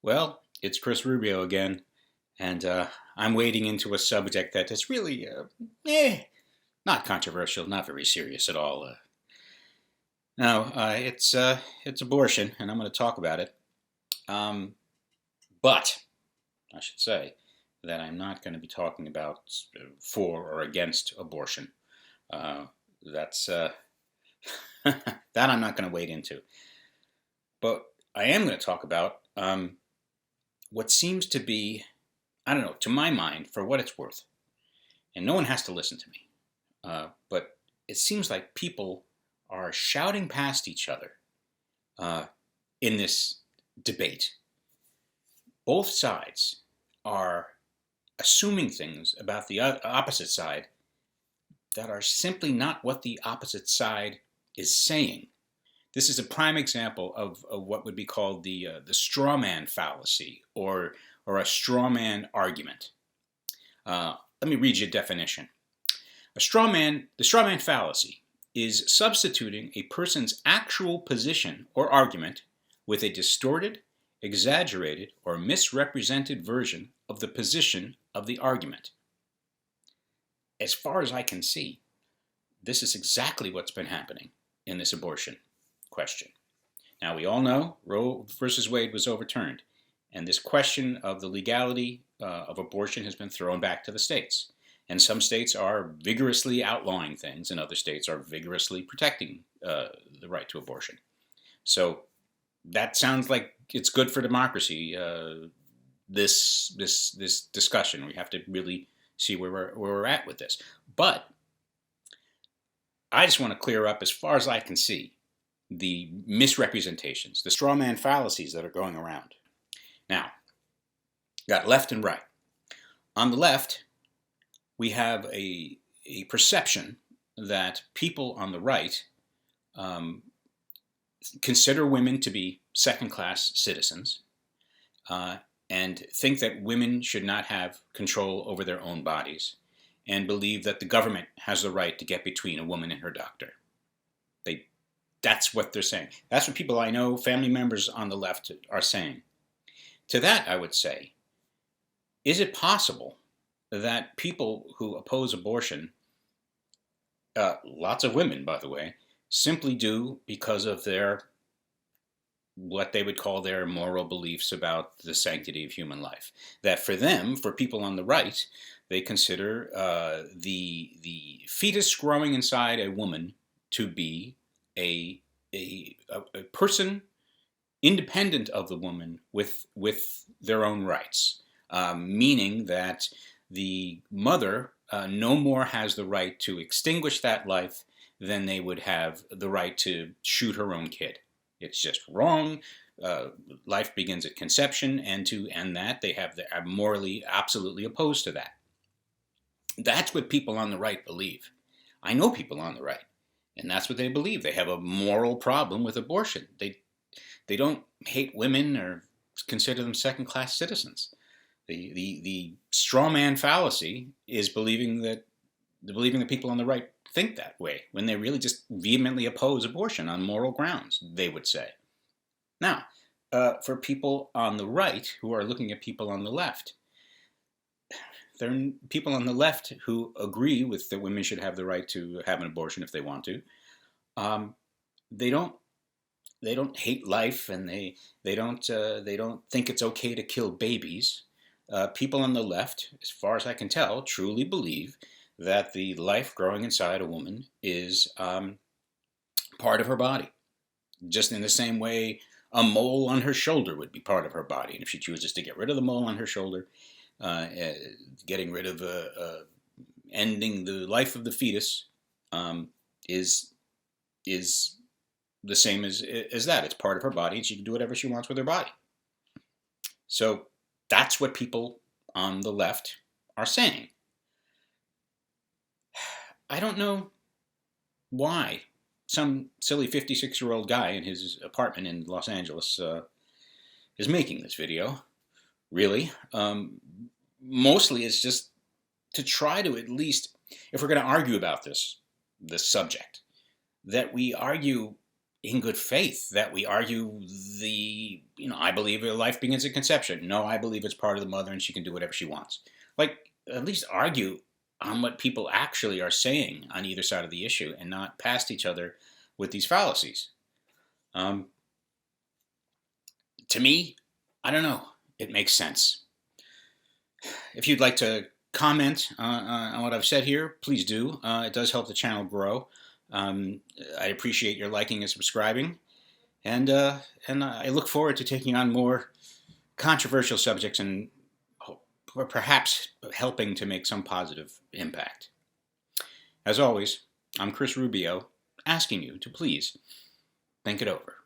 Well, it's Chris Rubio again, and I'm wading into a subject that is really, not controversial, not very serious at all. No, it's abortion, and I'm going to talk about it. Um, but I should say that I'm not going to be talking about for or against abortion. Uh, that's that I'm not going to wade into. But I am going to talk about what seems to be, I don't know, to my mind, for what it's worth, and no one has to listen to me. But it seems like people are shouting past each other uh, in this debate. Both sides are assuming things about the opposite side that are simply not what the opposite side is saying. This is a prime example of what would be called the straw man fallacy or a straw man argument. Let me read you a definition. The straw man fallacy is substituting a person's actual position or argument with a distorted, exaggerated, or misrepresented version of the position of the argument. As far as I can see, this is exactly what's been happening in this abortion question. Now, we all know Roe versus Wade was overturned, and this question of the legality of abortion has been thrown back to the states. And some states are vigorously outlawing things, and other states are vigorously protecting the right to abortion. So that sounds like it's good for democracy. This discussion, we have to really see where we're at with this. But I just want to clear up, as far as I can see, the misrepresentations, the straw man fallacies that are going around. Now, got left and right. On the left, we have a perception that people on the right consider women to be second-class citizens and think that women should not have control over their own bodies and believe that the government has the right to get between a woman and her doctor. That's what they're saying. That's what people I know, family members on the left, are saying. To that, I would say, is it possible that people who oppose abortion, lots of women, by the way, simply do because of what they would call their moral beliefs about the sanctity of human life? That for them, for people on the right, they consider the fetus growing inside a woman to be a person independent of the woman with their own rights, meaning that the mother no more has the right to extinguish that life than they would have the right to shoot her own kid. It's just wrong. Life begins at conception, and to end that, they are morally absolutely opposed to that. That's what people on the right believe. I know people on the right, and that's what they believe. They have a moral problem with abortion. They don't hate women or consider them second-class citizens. The straw man fallacy is believing that people on the right think that way when they really just vehemently oppose abortion on moral grounds, they would say. Now, for people on the right who are looking at people on the left, there are people on the left who agree with that women should have the right to have an abortion if they want to. They don't hate life, and they don't think it's okay to kill babies. People on the left, as far as I can tell, truly believe that the life growing inside a woman is part of her body, just in the same way a mole on her shoulder would be part of her body. And if she chooses to get rid of the mole on her shoulder, getting rid of ending the life of the fetus is the same as that. It's part of her body, and she can do whatever she wants with her body. So that's what people on the left are saying. I don't know why some silly 56-year-old guy in his apartment in Los Angeles is making this video, really. Mostly it's just to try to, at least, if we're going to argue about this subject, that we argue in good faith that we argue I believe life begins at conception. No, I believe it's part of the mother and she can do whatever she wants. Like, at least argue on what people actually are saying on either side of the issue and not past each other with these fallacies. To me, I don't know. It makes sense. If you'd like to comment on what I've said here, please do. It does help the channel grow. I appreciate your liking and subscribing, and I look forward to taking on more controversial subjects and perhaps helping to make some positive impact. As always, I'm Chris Rubio, asking you to please think it over.